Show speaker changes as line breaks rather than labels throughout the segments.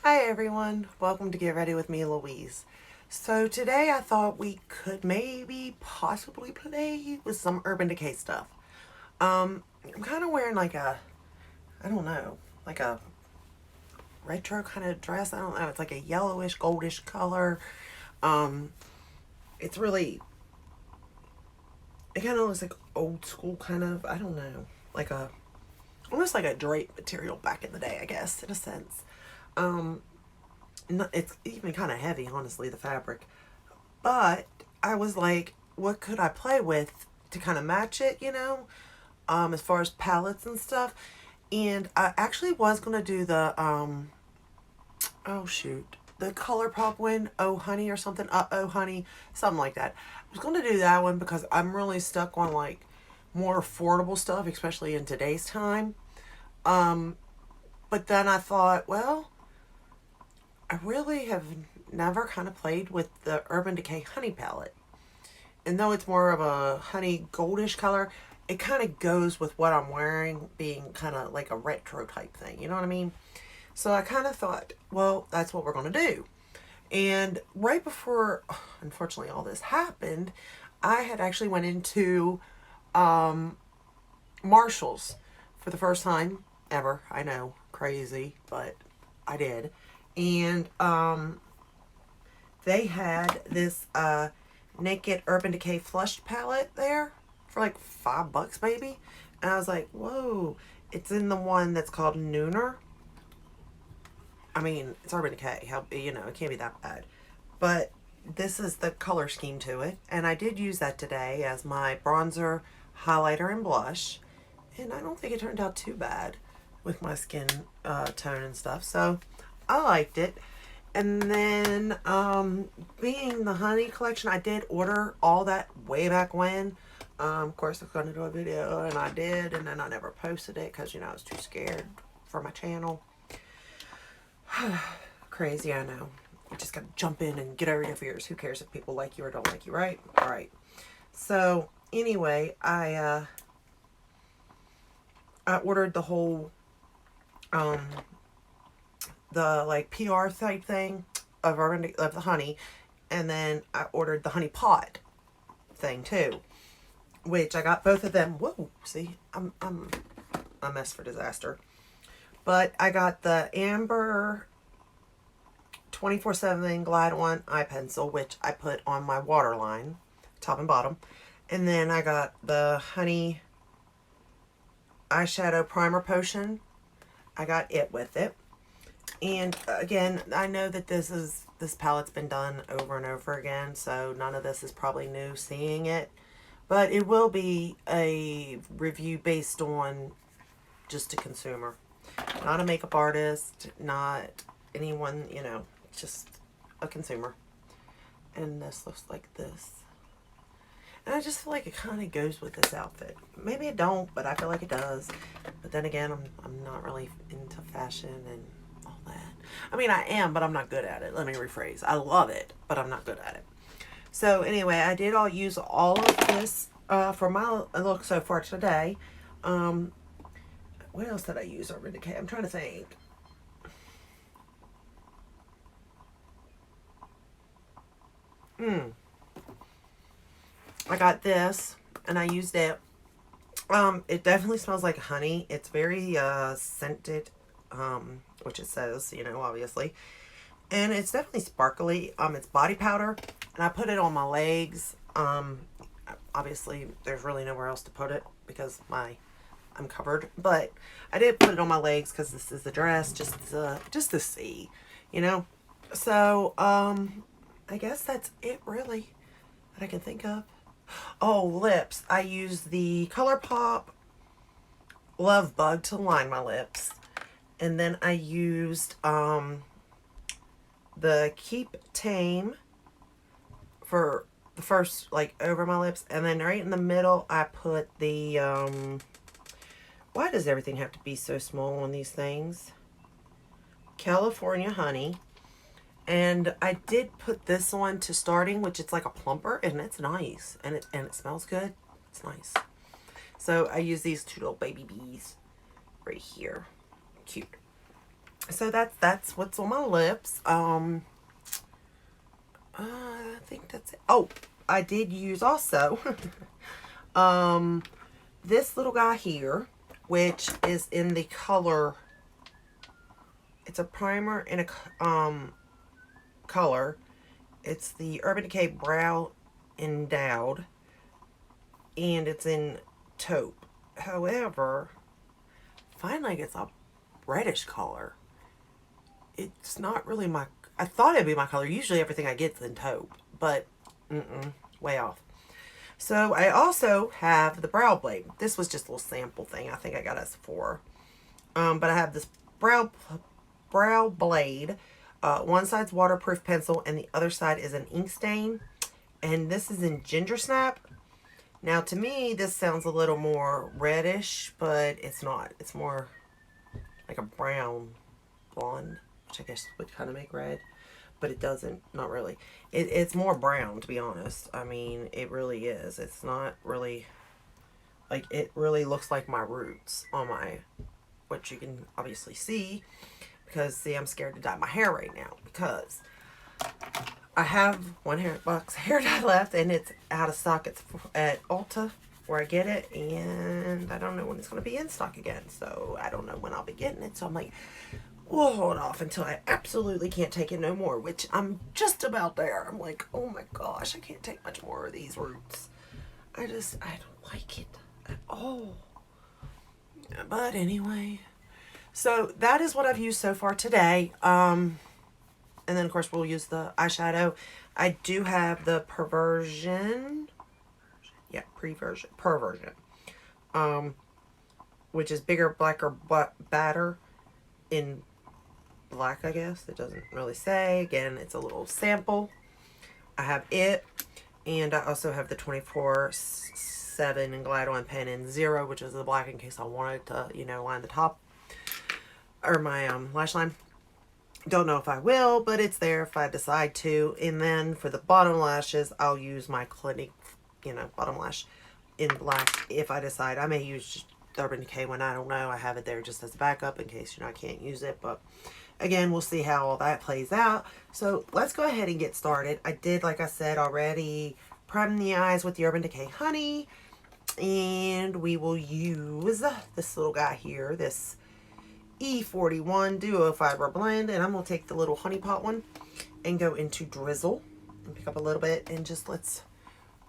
Hi everyone, welcome to Get Ready with me, Louise. So today I thought we could maybe possibly play with some Urban Decay stuff. I'm kind of wearing like I don't know, like a retro kind of dress. I don't know, it's like a yellowish, goldish color. Um, it's really, it kind of looks like old school kind of, I don't know, like almost like a drape material back in the day, I guess, in a sense. Um, it's even kind of heavy, honestly, the fabric. But I was like, what could I play with to kind of match it, as far as palettes and stuff. And I actually was going to do oh shoot, the Color Pop one, Oh Honey or something, Oh Honey, something like that. I was going to do that one because I'm really stuck on like more affordable stuff, especially in today's time. Um, but then I thought, well, I really have never kind of played with the Urban Decay Honey palette. And though it's more of a honey goldish color, it kind of goes with what I'm wearing, being kind of like a retro type thing. You know what I mean? So I kind of thought, well, that's what we're going to do. And right before, unfortunately, all this happened, I had actually went into um, Marshalls for the first time ever. I know, crazy, but I did. And they had this Naked Urban Decay Flushed palette there for like $5 maybe. And I was like, whoa, it's in the one that's called Nooner. I mean, it's Urban Decay. How, it can't be that bad. But this is the color scheme to it. And I did use that today as my bronzer, highlighter, and blush. And I don't think it turned out too bad with my skin tone and stuff. So I liked it. And then, being the honey collection, I did order all that way back when. Of course, I was going to do a video, and I did, and then I never posted it because, I was too scared for my channel. Crazy, I know. You just got to jump in and get over your fears. Who cares if people like you or don't like you, right? All right. So, anyway, I ordered the whole, um, the like PR type thing of the honey, and then I ordered the honey pot thing too, which I got both of them. Whoa, see, I'm a mess for disaster. But I got the Amber 24/7 Glide On eye pencil, which I put on my waterline, top and bottom, and then I got the honey eyeshadow primer potion. I got it with it. And again, I know that this palette's been done over and over again, so none of this is probably new seeing it. But it will be a review based on just a consumer. Not a makeup artist, not anyone, just a consumer. And this looks like this. And I just feel like it kind of goes with this outfit. Maybe it don't, but I feel like it does. But then again, I'm not really into fashion and all that. I mean, I am, but I'm not good at it. Let me rephrase. I love it, but I'm not good at it. So anyway, I did use all of this for my look so far today. What else did I use over Decay? I'm trying to think. I got this, and I used it. It definitely smells like honey. It's very scented, which it says, obviously. And it's definitely sparkly. It's body powder, and I put it on my legs. Obviously, there's really nowhere else to put it because I'm covered. But I did put it on my legs because this is the dress, just to see, you know. So, I guess that's it really that I can think of. Oh, lips. I used the ColourPop Love Bug to line my lips. And then I used the Keep Tame for the first, like, over my lips. And then right in the middle, I put the, why does everything have to be so small on these things? California Honey. And I did put this on to starting, which it's like a plumper, and it's nice. And it smells good. It's nice. So I use these two little baby bees right here. Cute. So that's what's on my lips. I think that's it. Oh, I did use also um this little guy here, which is in the color. It's a primer in a color. It's the Urban Decay Brow Endowed, and it's in taupe. However, finally it's a reddish color. It's not really my. I thought it'd be my color. Usually everything I get's in taupe, but way off. So I also have the brow blade. This was just a little sample thing. I think I got us for. But I have this brow blade. One side's waterproof pencil, and the other side is an ink stain. And this is in Ginger Snap. Now, to me, this sounds a little more reddish, but it's not. It's more like a brown blonde, which I guess would kind of make red, but it doesn't. Not really. It's more brown, to be honest. I mean, it really is. It's not really like, it really looks like my roots on my, which you can obviously see, because see, I'm scared to dye my hair right now because I have one box of hair dye left and it's out of stock. It's at Ulta where I get it, and I don't know when it's going to be in stock again, so I don't know when I'll be getting it. So I'm like, we'll hold off until I absolutely can't take it no more, which I'm just about there. I'm like, oh my gosh, I can't take much more of these roots. I don't like it at all. But anyway, so that is what I've used so far today. And then of course we'll use the eyeshadow. I do have the perversion, which is bigger, blacker, badder in black, I guess. It doesn't really say. Again, it's a little sample. I have it, and I also have the 24/7 and Glide On pen in 0, which is the black, in case I wanted to, line the top or my lash line. Don't know if I will, but it's there if I decide to. And then for the bottom lashes, I'll use my Clinique, bottom lash in black if I decide. I may use Urban Decay one. I don't know. I have it there just as a backup in case I can't use it. But again, we'll see how all that plays out. So let's go ahead and get started. I did, like I said already, prime the eyes with the Urban Decay Honey. And we will use this little guy here, this E41 Duo Fiber Blend, and I'm going to take the little honey pot one and go into Drizzle and pick up a little bit, and just let's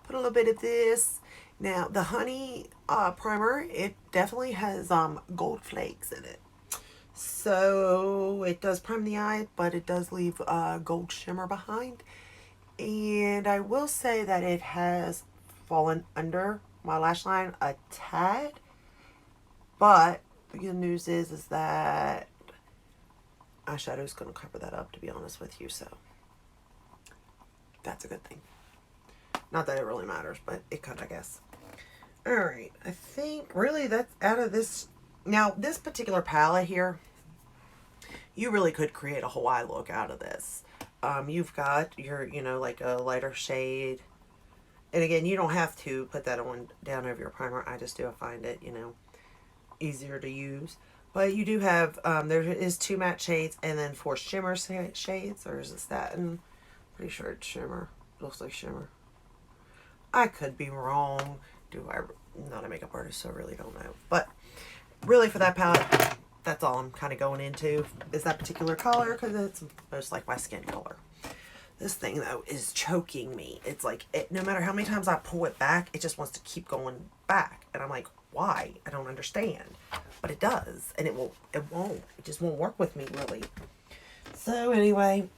put a little bit of this. Now, the honey primer, it definitely has gold flakes in it. So it does prime the eye, but it does leave gold shimmer behind. And I will say that it has fallen under my lash line a tad, but the good news is that eyeshadow is going to cover that up, to be honest with you, so that's a good thing. Not that it really matters, but it could, I guess. Alright, I think really that's out of this. Now, this particular palette here, you really could create a Hawaii look out of this. You've got your, like a lighter shade. And again, you don't have to put that on down over your primer. I just do. I find it, easier to use. But you do have, there is 2 matte shades and then 4 shimmer shades. Or is it satin? Pretty sure it's shimmer. Looks like shimmer. I could be wrong. I'm not a makeup artist, so I really don't know. But really for that palette, that's all I'm kind of going into, is that particular color, because it's most like my skin color. This thing, though, is choking me. It's like, no matter how many times I pull it back, it just wants to keep going back. And I'm like, why? I don't understand. But it does. And it won't. It just won't work with me, really. So, anyway,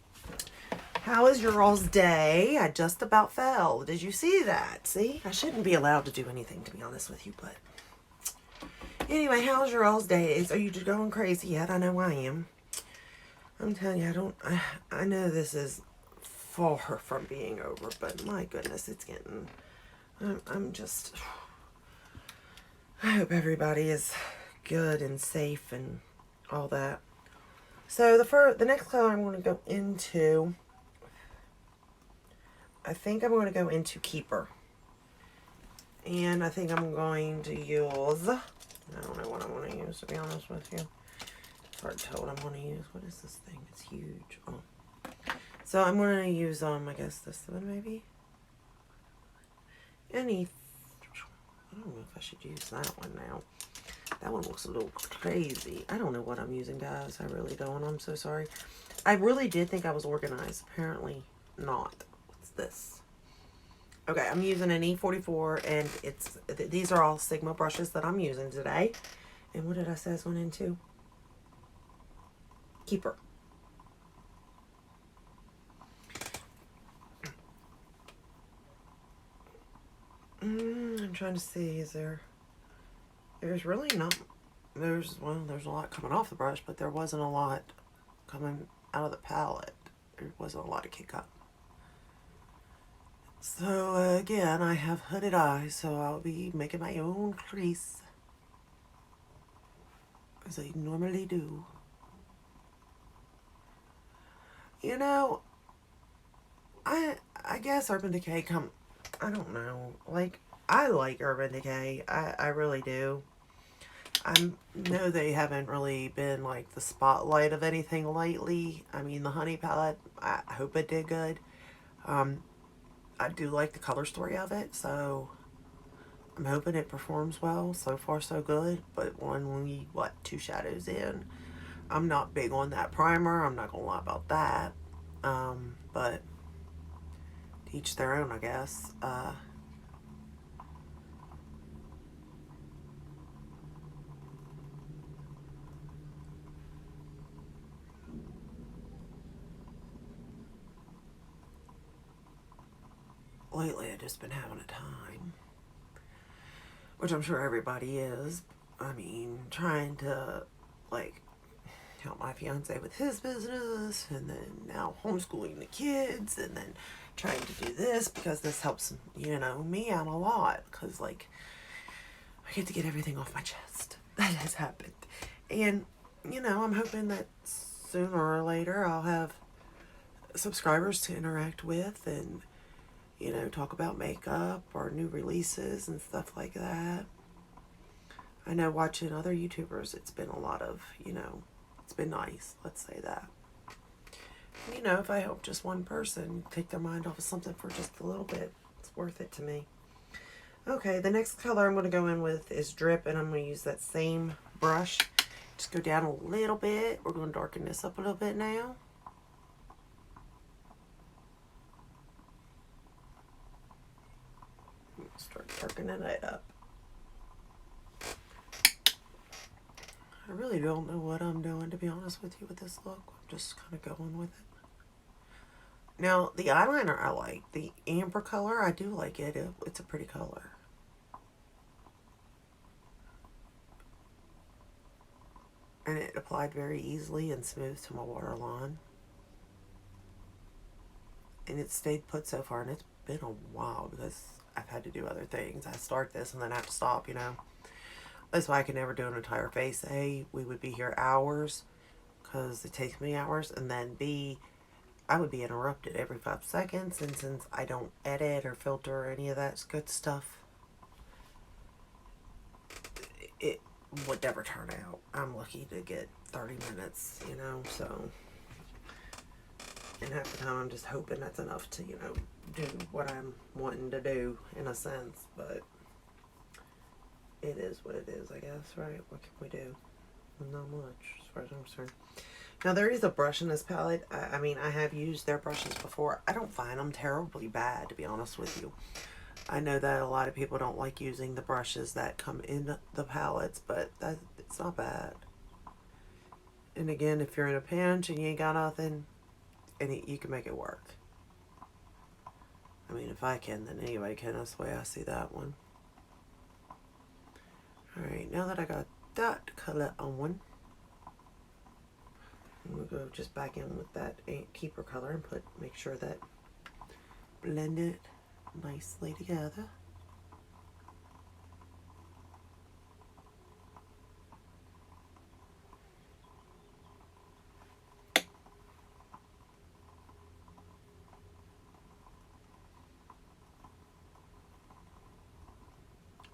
how was your all's day? I just about fell. Did you see that? See? I shouldn't be allowed to do anything, to be honest with you, but anyway, how's your all's days? Are you just going crazy yet? I know I am. I'm telling you, I know this is far from being over, but my goodness, it's getting, I hope everybody is good and safe and all that. So the next color I'm going to go into, I think I'm going to go into Keeper. And I think I'm going to use, I don't know what I'm going to use, to be honest with you. It's hard to tell what I'm going to use. What is this thing? It's huge. Oh. So I'm going to use, I guess this one maybe. I don't know if I should use that one now. That one looks a little crazy. I don't know what I'm using, guys. I really don't. I'm so sorry. I really did think I was organized. Apparently not. What's this? Okay, I'm using an E44, and these are all Sigma brushes that I'm using today. And what did I say I was going into? Keeper. I'm trying to see, there's really not, there's a lot coming off the brush, but there wasn't a lot coming out of the palette. There wasn't a lot to kick up. So again, I have hooded eyes, so I'll be making my own crease, as I normally do. You know, I guess Urban Decay I don't know, like, I like Urban Decay, I really do. I know they haven't really been like the spotlight of anything lately. I mean, the honey palette, I hope it did good. I do like the color story of it, so I'm hoping it performs well. So far, so good. But when we, 2 shadows in, I'm not big on that primer. I'm not gonna lie about that. But to each their own, I guess. Lately, I've just been having a time, which I'm sure everybody is. I mean, trying to, like, help my fiance with his business, and then now homeschooling the kids, and then trying to do this because this helps, you know, me out a lot, because, like, I get to get everything off my chest. That has happened. And, you know, I'm hoping that sooner or later I'll have subscribers to interact with and, you know, talk about makeup or new releases and stuff like that. I know watching other YouTubers, it's been a lot of, you know, it's been nice, let's say that. You know, if I help just one person take their mind off of something for just a little bit, it's worth it to me. Okay, the next color I'm going to go in with is Drip, and I'm going to use that same brush. Just go down a little bit. We're going to darken this up a little bit now. Start darkening it up. I really don't know what I'm doing, to be honest with you, with this look. I'm just kind of going with it. Now, the eyeliner I like. The amber color, I do like it. It's a pretty color. And it applied very easily and smooth to my waterline. And it stayed put so far, and it's been a while because I've had to do other things. I start this and then I have to stop, you know. That's why I can never do an entire face. A, we would be here hours because it takes me hours, and then B, I would be interrupted every 5 seconds, and since I don't edit or filter or any of that good stuff, it would never turn out. I'm lucky to get 30 minutes, you know, so, and half the time I'm just hoping that's enough to, you know, do what I'm wanting to do in a sense, but it is what it is, I guess, right? What can we do? Not much, as far as I'm concerned. Now, there is a brush in this palette. I mean, I have used their brushes before. I don't find them terribly bad, to be honest with you. I know that a lot of people don't like using the brushes that come in the palettes, but it's not bad. And again, if you're in a pinch and you ain't got nothing, you can make it work. I mean, if I can, then anybody can. That's the way I see that one. Alright, now that I got that color on, I'm going to go just back in with that keeper color and make sure that blend it nicely together.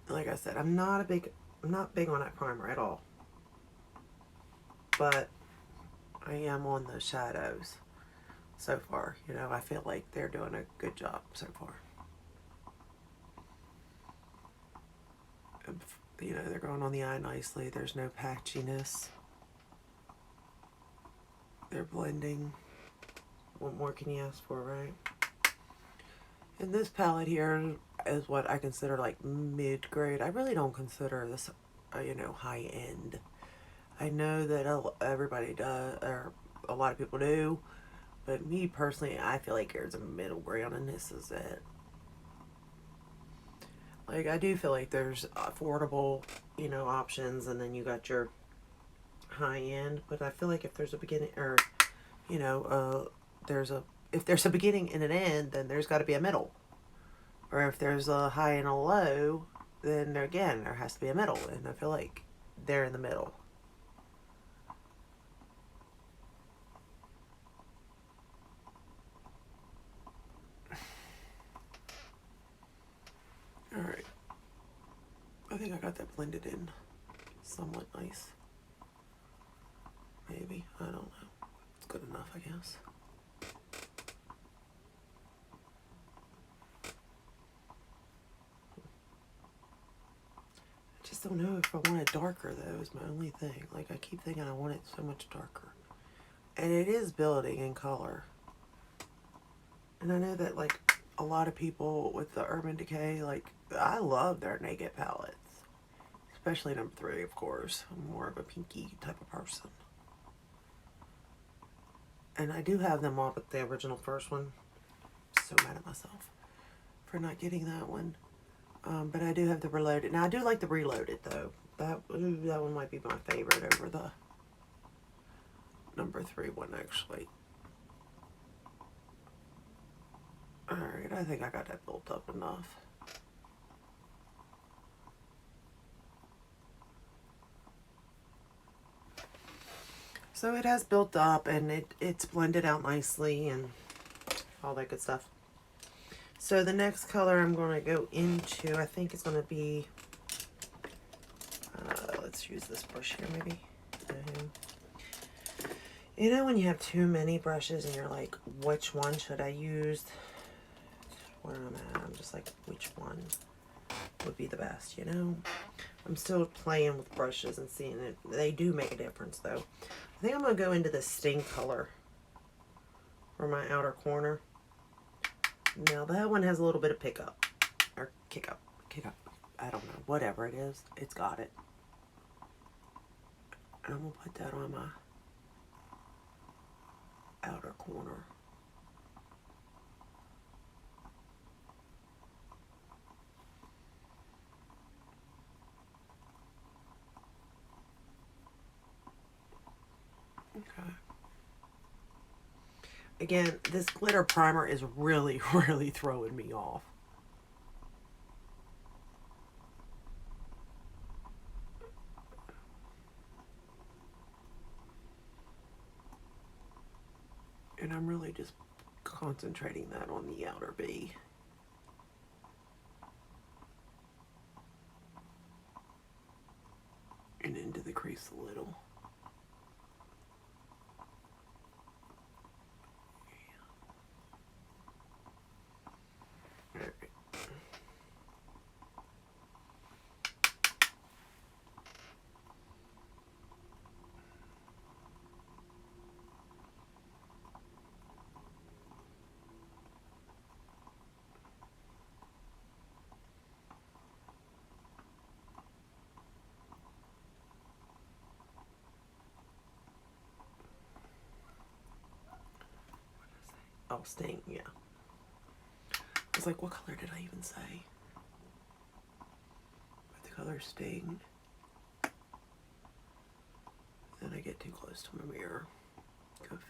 Like I said, I'm not big on that primer at all. but I am on the shadows so far. You know, I feel like they're doing a good job so far. You know, they're going on the eye nicely. There's no patchiness. They're blending. What more can you ask for, right? And this palette here is what I consider like mid-grade. I really don't consider this, you know, high-end. I know that everybody does, or a lot of people do, but me personally, I feel like there's a middle ground, and this is it. Like, I do feel like there's affordable, you know, options, and then you got your high-end, but I feel like if there's a beginning, or, you know, if there's a beginning and an end, then there's got to be a middle. Or if there's a high and a low, then again, there has to be a middle, and I feel like they're in the middle. Alright. I think I got that blended in somewhat nice. Maybe. I don't know. It's good enough, I guess. I just don't know if I want it darker, though, is my only thing. Like, I keep thinking I want it so much darker. And it is building in color. And I know that, like, a lot of people with the Urban Decay, like, I love their naked palettes. Especially number 3, of course. I'm more of a pinky type of person. And I do have them all but the original first one. I'm so mad at myself for not getting that one. But I do have the Reloaded. Now, I do like the Reloaded, though. That one might be my favorite over the number 3 one, actually. Alright, I think I got that built up enough. So it has built up, and it's blended out nicely and all that good stuff. So the next color I'm going to go into, I think it's going to be, let's use this brush here maybe. You know when you have too many brushes and you're like, which one should I use? Where I'm at, I'm just like, which one would be the best, you know? I'm still playing with brushes and seeing it. They do make a difference, though. I think I'm going to go into the Sting color for my outer corner. Now, that one has a little bit of pickup. Or kick up. I don't know. Whatever it is, it's got it. And I'm going to put that on my outer corner. Okay. Again, this glitter primer is really, really throwing me off. And I'm really just concentrating that on the outer B. And into the crease a little. Alright. Oh, Sting, yeah. I was like, what color did I even say? But the color Sting. Then I get too close to my mirror. Go figure.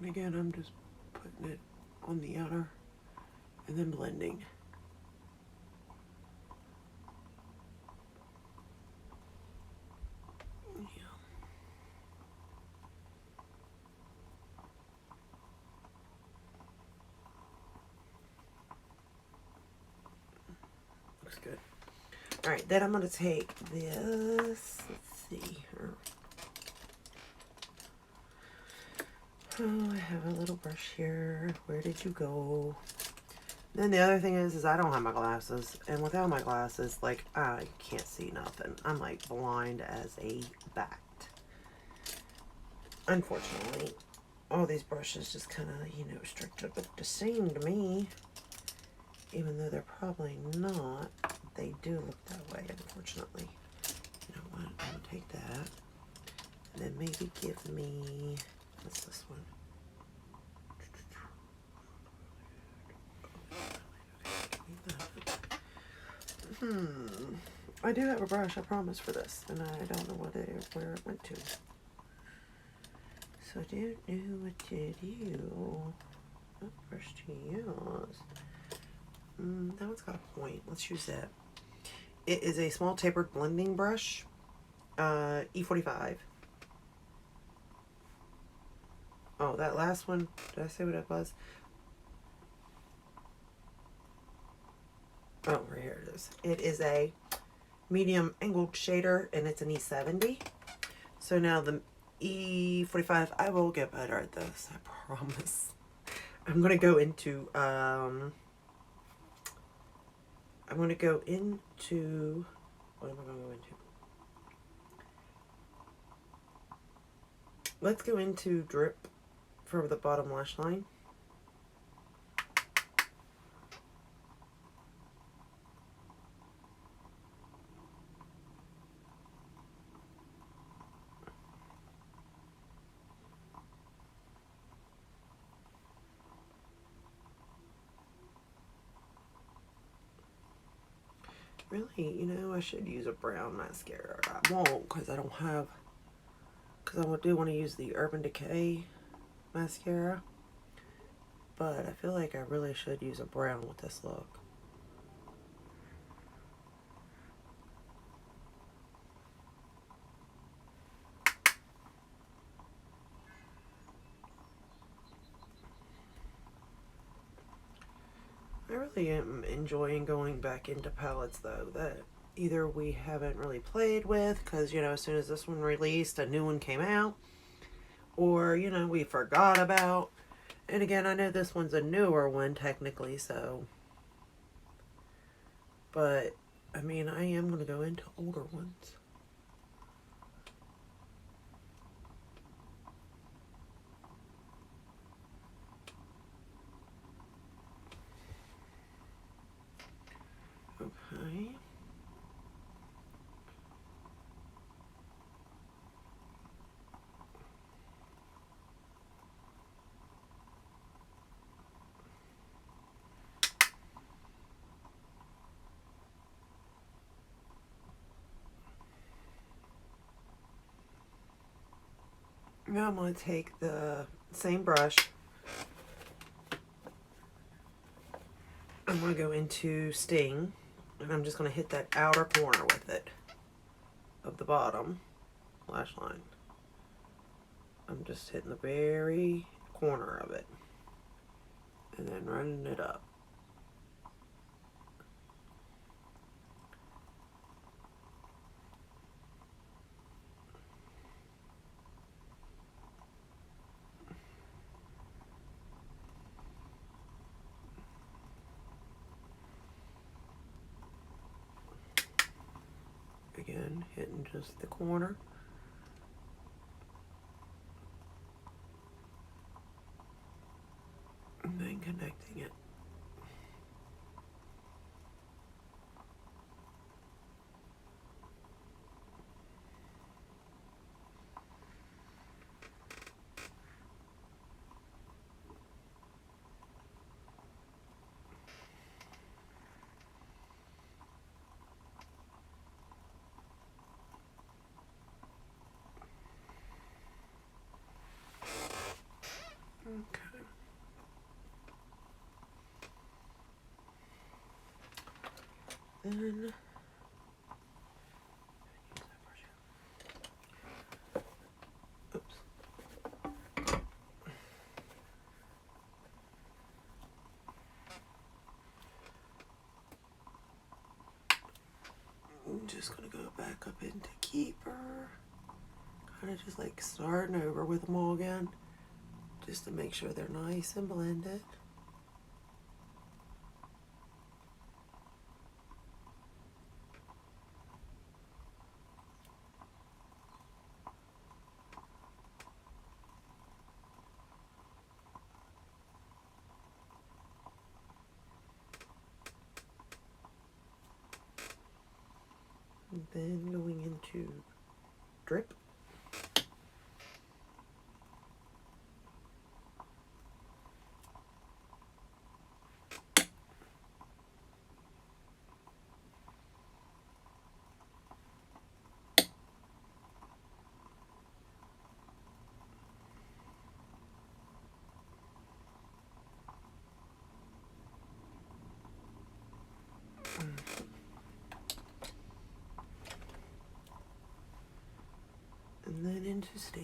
And again, I'm just putting putting it on the outer and then blending. Yeah. Looks good. All right, then I'm going to take this. Let's see here. Oh, I have a little brush here. Where did you go? Then the other thing is I don't have my glasses. And without my glasses, like, I can't see nothing. I'm, like, blind as a bat. Unfortunately, all these brushes just kind of, you know, start to look the same to me. Even though they're probably not. They do look that way, unfortunately. You know what? I'm going to take that. And then maybe give me... What's this one? I do have a brush, I promise, for this, and I don't know where it went to. So I don't know what to do. What brush to use? That one's got a point. Let's use that. It is a small tapered blending brush, E45. Oh, that last one, did I say what it was? Oh, right here it is. It is a medium angled shader, and it's an E70. So now the E45, I will get better at this, I promise. I'm going to go into, what am I going to go into? Let's go into drip for the bottom lash line. Really, you know, I should use a brown mascara. I won't, because I don't have, because I do want to use the Urban Decay mascara. But I feel like I really should use a brown with this look. I really am enjoying going back into palettes, though, that either we haven't really played with, because, you know, as soon as this one released, a new one came out, or, you know, we forgot about. And again, I know this one's a newer one, technically, so. But, I mean, I am going to go into older ones. Okay. Now I'm going to take the same brush. I'm going to go into Sting, and I'm just going to hit that outer corner with it of the bottom lash line. I'm just hitting the very corner of it and then running it up. Again, hitting just the corner. And then connecting it. Then oops. I'm just gonna go back up into Keeper. Kind of just like starting over with them all again, just to make sure they're nice and blended. And then going into Drip. And then into Steam.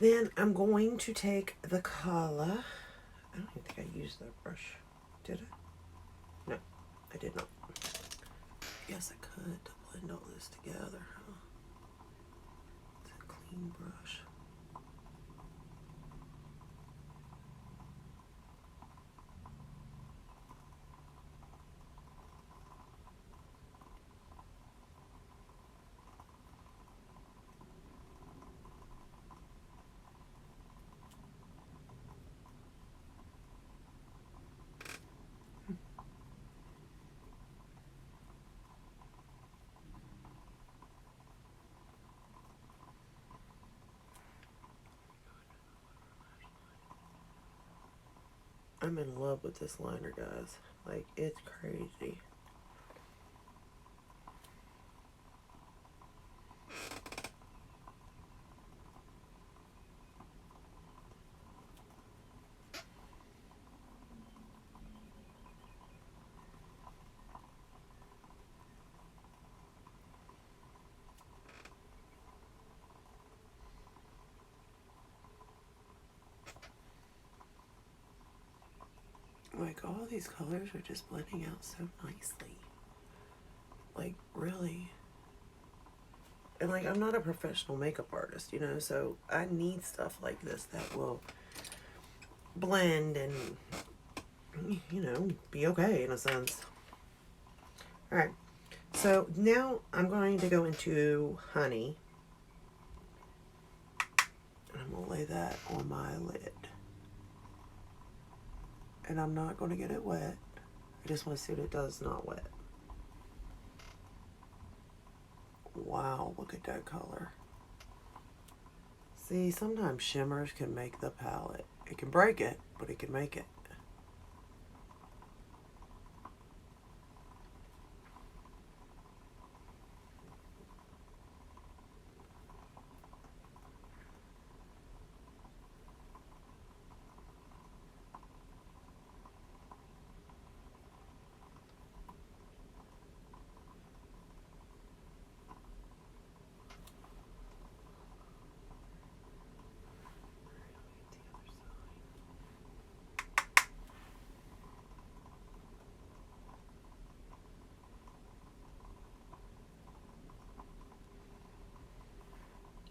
Then I'm going to take the color. I don't even think I used that brush. Did I? No, I did not. Yes, I could to blend all this together. Huh? It's a clean brush. I'm in love with this liner, guys. Like, it's crazy. Like, all these colors are just blending out so nicely. Like, really. And, like, I'm not a professional makeup artist, you know, so I need stuff like this that will blend and, you know, be okay in a sense. Alright, so now I'm going to go into Honey. And I'm going to lay that on my lid. And I'm not going to get it wet. I just want to see what it does not wet. Wow, look at that color. See, sometimes shimmers can make the palette. It can break it, but it can make it.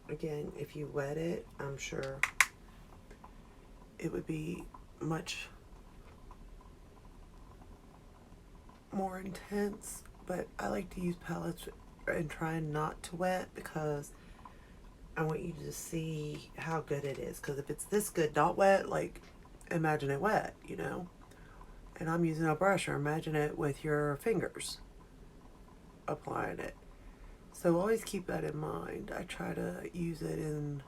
Again, if you wet it, I'm sure it would be much more intense, but I like to use palettes and try not to wet because I want you to see how good it is. Because if it's this good, not wet, like, imagine it wet, you know? And I'm using a brush, or imagine it with your fingers applying it. So always keep that in mind. I try to use it in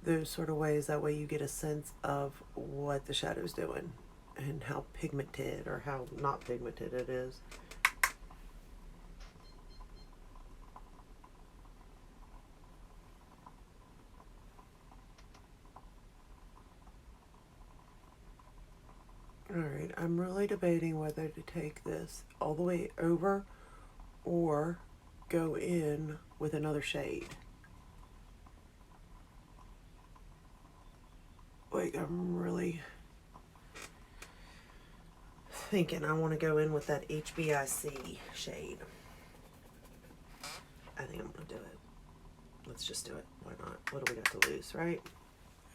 those sort of ways. That way you get a sense of what the shadow's doing and how pigmented or how not pigmented it is. Alright, I'm really debating whether to take this all the way over or go in with another shade. Like, I'm really thinking I want to go in with that HBIC shade. I think I'm going to do it. Let's just do it. Why not? What do we got to lose, right?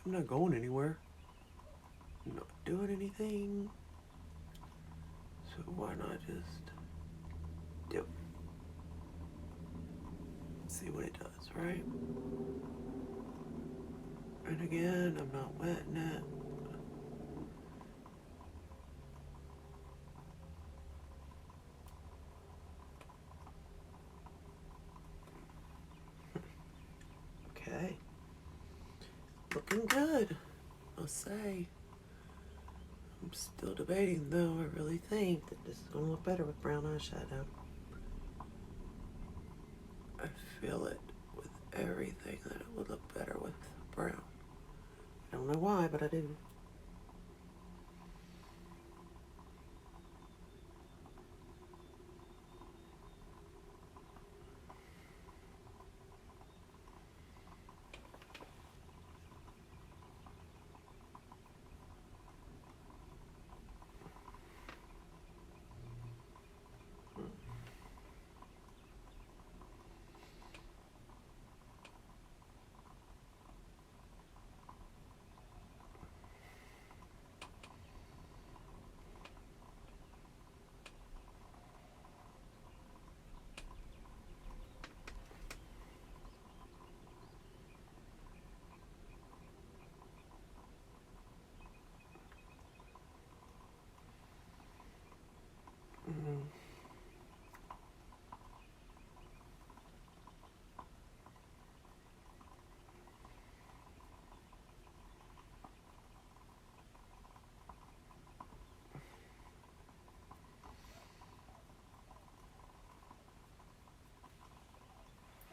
I'm not going anywhere. I'm not doing anything. So why not just do it? See what it does, right? And again, I'm not wetting it. Okay. Looking good, I'll say. I'm still debating though. I really think that this is going to look better with brown eyeshadow. I feel it with everything that it would look better with brown. I don't know why, but I do.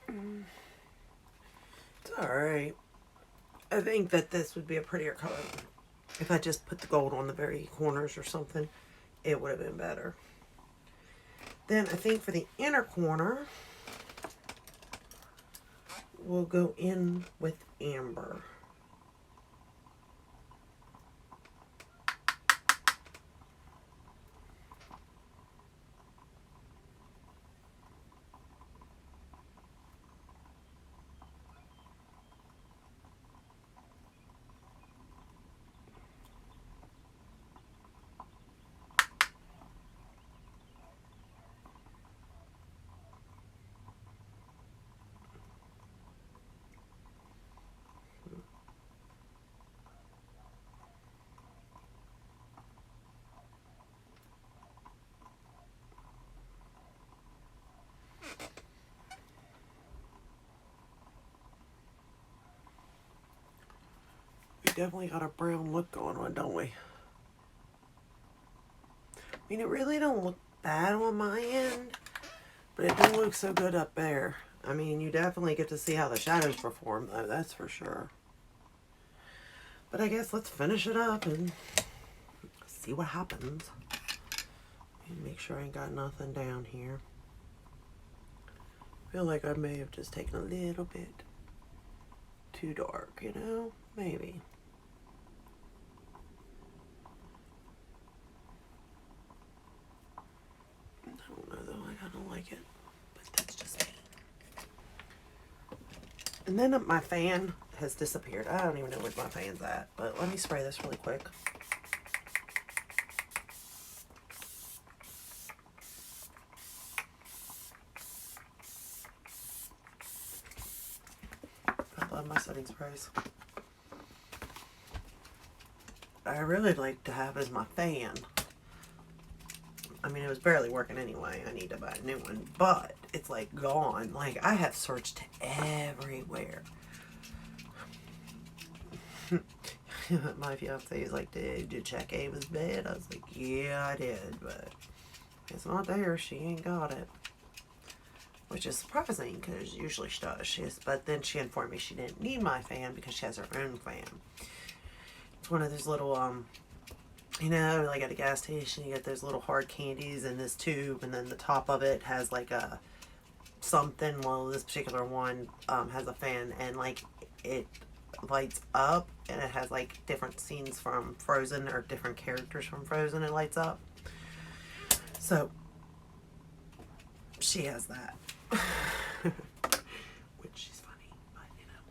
Mm. It's alright. I think that this would be a prettier color. If I just put the gold on the very corners or something, it would have been better. Then I think for the inner corner, we'll go in with amber. We definitely got a brown look going on, don't we? I mean, it really don't look bad on my end, but it don't look so good up there. I mean, you definitely get to see how the shadows perform, though, that's for sure. But I guess let's finish it up and see what happens. And make sure I ain't got nothing down here. I feel like I may have just taken a little bit too dark, you know? Maybe. I don't know though, I kinda like it. But that's just me. And then my fan has disappeared. I don't even know where my fan's at. But let me spray this really quick. love my setting sprays. I really like to have as my fan. I mean, it was barely working anyway. I need to buy a new one, but it's like gone. Like, I have searched everywhere. My fiance is like, did you check Ava's bed? I was like, yeah, I did, but it's not there. She ain't got it. Which is surprising, because usually she does. But then she informed me she didn't need my fan because she has her own fan. It's one of those little, you know, like at a gas station, you get those little hard candies in this tube, and then the top of it has like a something. Well, this particular one has a fan, and like it lights up, and it has like different scenes from Frozen, or different characters from Frozen. It lights up. So she has that. Which is funny, but you know.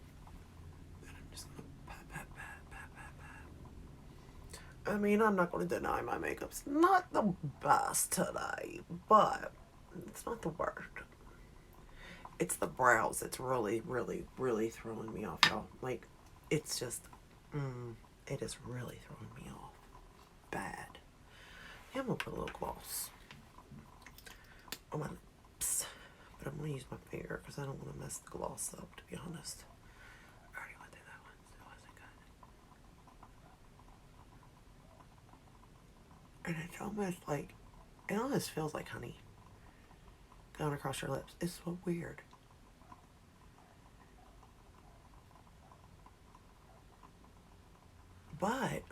And I'm just gonna pat. I mean, I'm not going to deny my makeup's not the best today, but it's not the worst. It's the brows that's really, really, really throwing me off, y'all. Like, it's just, it is really throwing me off. Bad. Yeah, I'm going to put a little gloss on my lips. But I'm going to use my finger because I don't want to mess the gloss up, to be honest. I already went through that one, so it wasn't good. And it's almost like, it almost feels like honey going across your lips. It's so weird. But,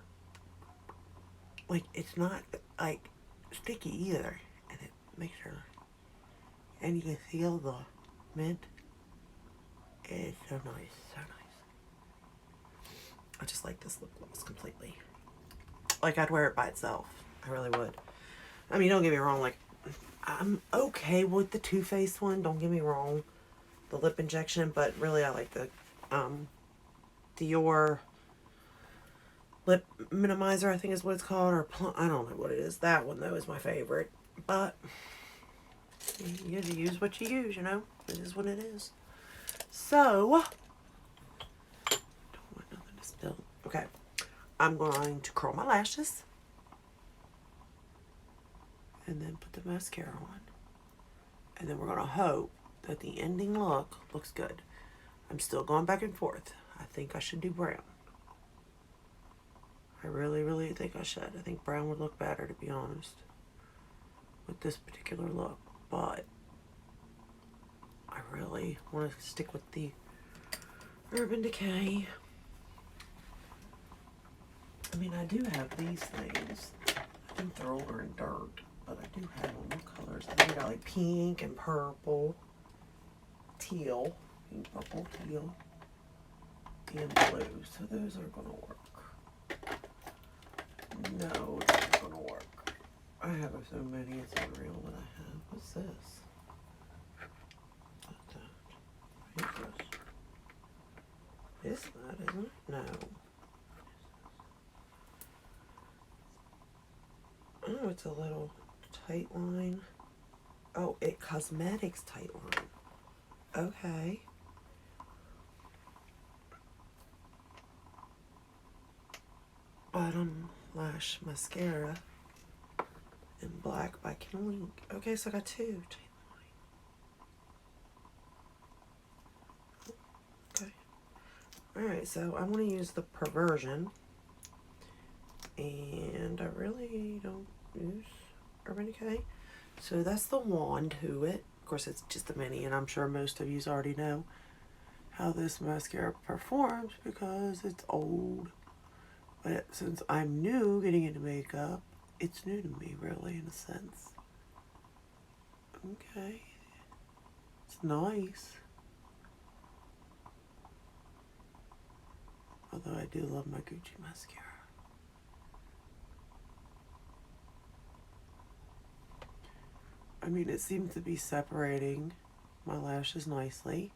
like, it's not, like, sticky either. And it makes her, and you can feel the mint. It's so nice, so nice. I just like this lip gloss completely. Like, I'd wear it by itself. I really would. I mean, don't get me wrong, like, I'm okay with the Too Faced one, don't get me wrong. The lip injection, but really I like the Dior lip minimizer, I think is what it's called, or I don't know what it is. That one though is my favorite, but you use what you use, you know. It is what it is. So don't want nothing to spill. Okay, I'm going to curl my lashes and then put the mascara on, and then we're gonna hope that the ending look looks good. I'm still going back and forth. I think I should do brown. I really, really think I should. I think brown would look better, to be honest, with this particular look. But I really want to stick with the Urban Decay. I mean, I do have these things. I think they're older and dirt, but I do have them. What colors? I think I got like pink and purple, teal, pink, purple, teal, and blue. So those are going to work. No, it's not going to work. I have so many, it's unreal what I have. What's this? What's that? It's not, isn't it? No. Oh, it's a little tight line. Oh, it cosmetics tight line. Okay. Bottom lash mascara in black by Kim Link. Okay, so I got two. Okay. Alright, so I'm going to use the Perversion. And I really don't use Urban Decay. So that's the wand to it. Of course, it's just a mini, and I'm sure most of you already know how this mascara performs because it's old. But since I'm new getting into makeup, it's new to me, really, in a sense. Okay. It's nice. Although I do love my Gucci mascara. I mean, it seems to be separating my lashes nicely,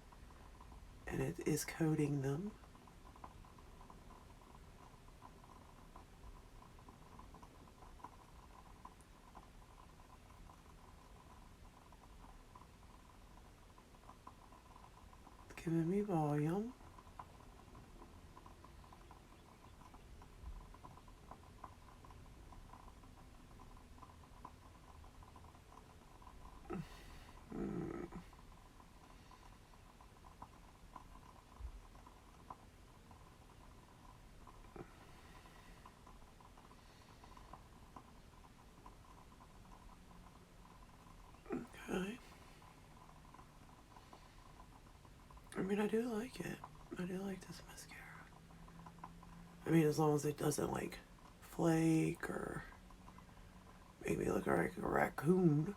and it is coating them. It's giving me volume. mean, I do like it. I do like this mascara. I mean, as long as it doesn't like flake or make me look like a raccoon.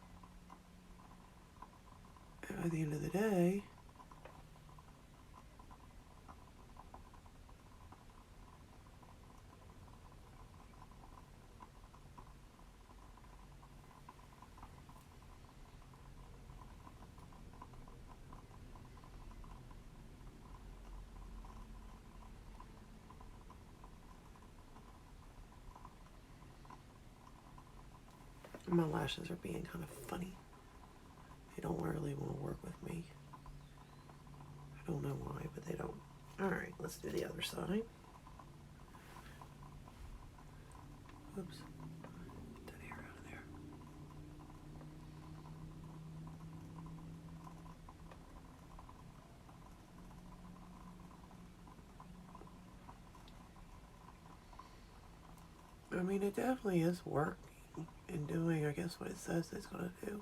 And at the end of the day, my lashes are being kind of funny. They don't really want to work with me. I don't know why, but they don't. Alright, let's do the other side. Oops. Get that hair out of there. I mean, it definitely is working and doing, I guess, what it says it's going to do.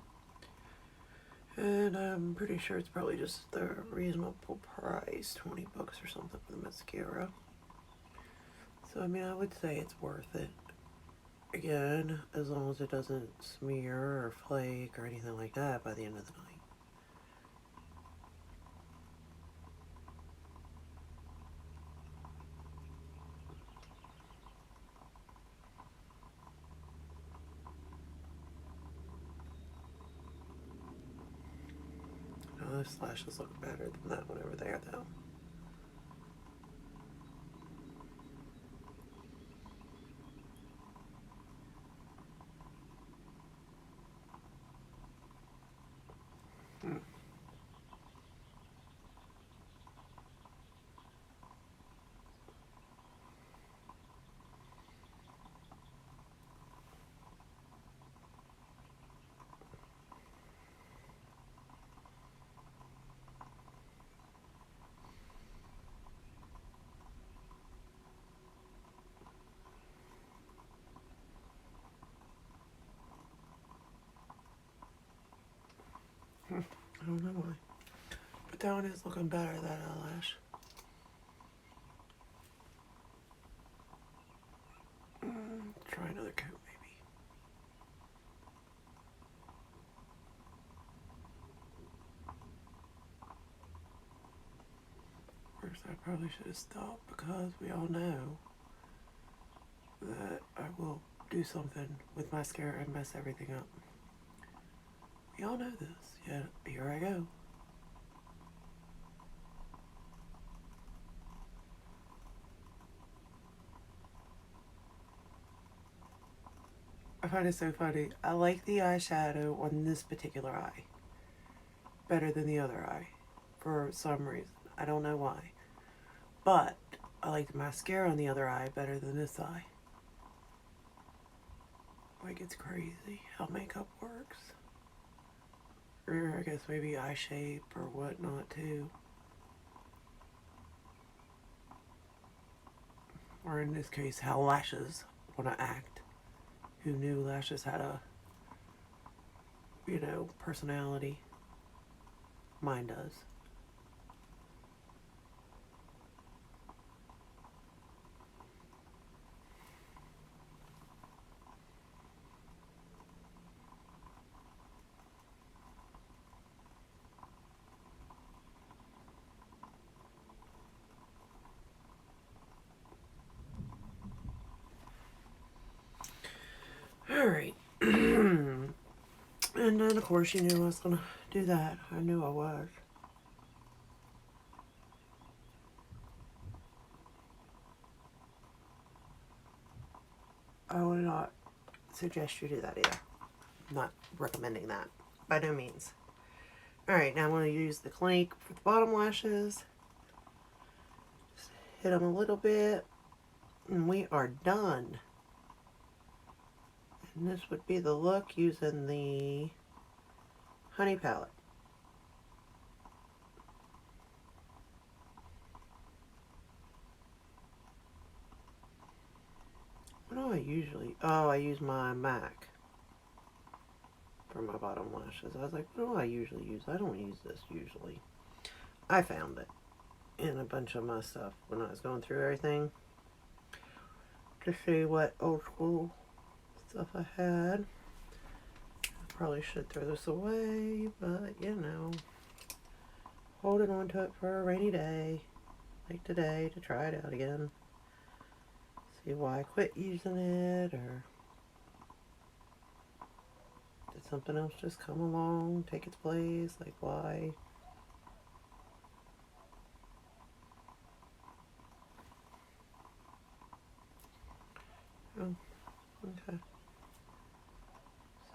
And I'm pretty sure it's probably just the reasonable price, 20 bucks or something for the mascara. So, I mean, I would say it's worth it. Again, as long as it doesn't smear or flake or anything like that by the end of the night. Now, those lashes look better than that one over there, though. I don't know why. But that one is looking better, that eyelash. Try another coat, maybe. First, I probably should have stopped because we all know that I will do something with mascara and mess everything up. We all know this. Yeah, here I go. I find it so funny. I like the eyeshadow on this particular eye better than the other eye for some reason. I don't know why. But I like the mascara on the other eye better than this eye. Like, it's crazy how makeup works. Or I guess maybe eye shape or whatnot too. Or in this case, how lashes want to act. Who knew lashes had a, personality? Mine does. Alright. And then, of course, you knew I was going to do that. I knew I was. I would not suggest you do that either. I'm not recommending that. By no means. Alright, now I'm going to use the Clinique for the bottom lashes. Just hit them a little bit. And we are done. And this would be the look using the Honey palette. What do I usually... Oh, I use my MAC for my bottom lashes. I was like, what do I usually use? I don't use this usually. I found it. in a bunch of my stuff when I was going through everything to see what old school stuff I had. I probably should throw this away, but you know, holding on to it for a rainy day like today to try it out again. See why I quit using it, or did something else just come along, take its place? Like why? Oh, okay.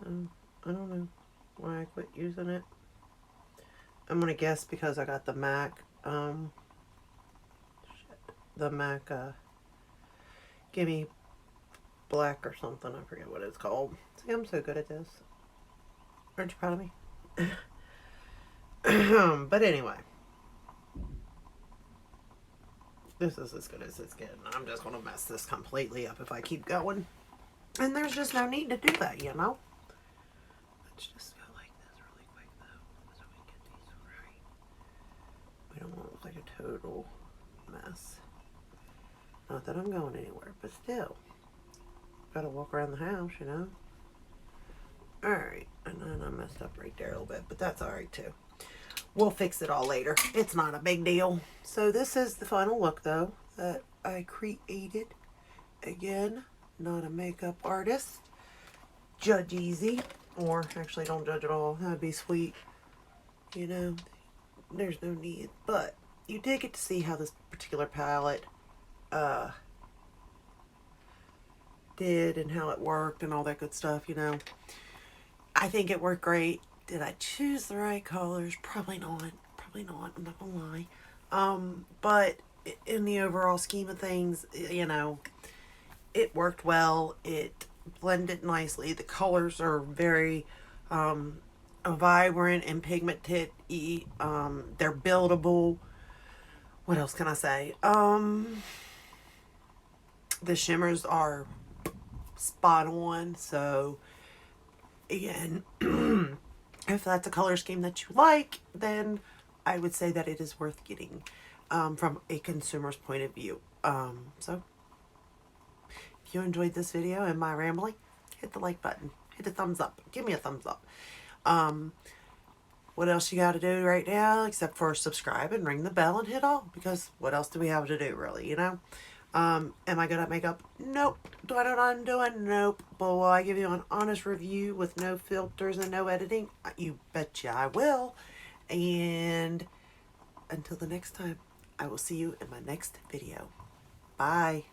So, I don't know why I quit using it. I'm gonna guess because I got the MAC, the MAC, Gimme Black or something. I forget what it's called. See, I'm so good at this. Aren't you proud of me? But anyway, this is as good as it's getting. I'm just gonna mess this completely up if I keep going. And there's just no need to do that, you know? Let's just go like this really quick, though, so we get these right. We don't want to look like a total mess. Not that I'm going anywhere, but still. Gotta walk around the house, you know? Alright, and then I messed up right there a little bit, but that's alright too. We'll fix it all later. It's not a big deal. So this is the final look, though, that I created. Again, not a makeup artist. Judge easy. Or actually don't judge at all. That'd be sweet. You know, there's no need. But you did get to see how this particular palette did and how it worked and all that good stuff, you know. I think it worked great. Did I choose the right colors? Probably not. Probably not. I'm not gonna lie. But in the overall scheme of things, you know, it worked well. It blended nicely. The colors are very vibrant and pigmented. They're buildable. What else can I say? The shimmers are spot on. So again, if that's a color scheme that you like, then I would say that it is worth getting from a consumer's point of view. So if you enjoyed this video and my rambling, hit the like button, hit a thumbs up, give me a thumbs up. What else you got to do right now except for subscribe and ring the bell and hit all, because what else do we have to do, really, you know? Am I good at makeup? Nope. Do I know what I'm doing? Nope. But will I give you an honest review with no filters and no editing? You betcha I will. And until the next time, I will see you in my next video. Bye.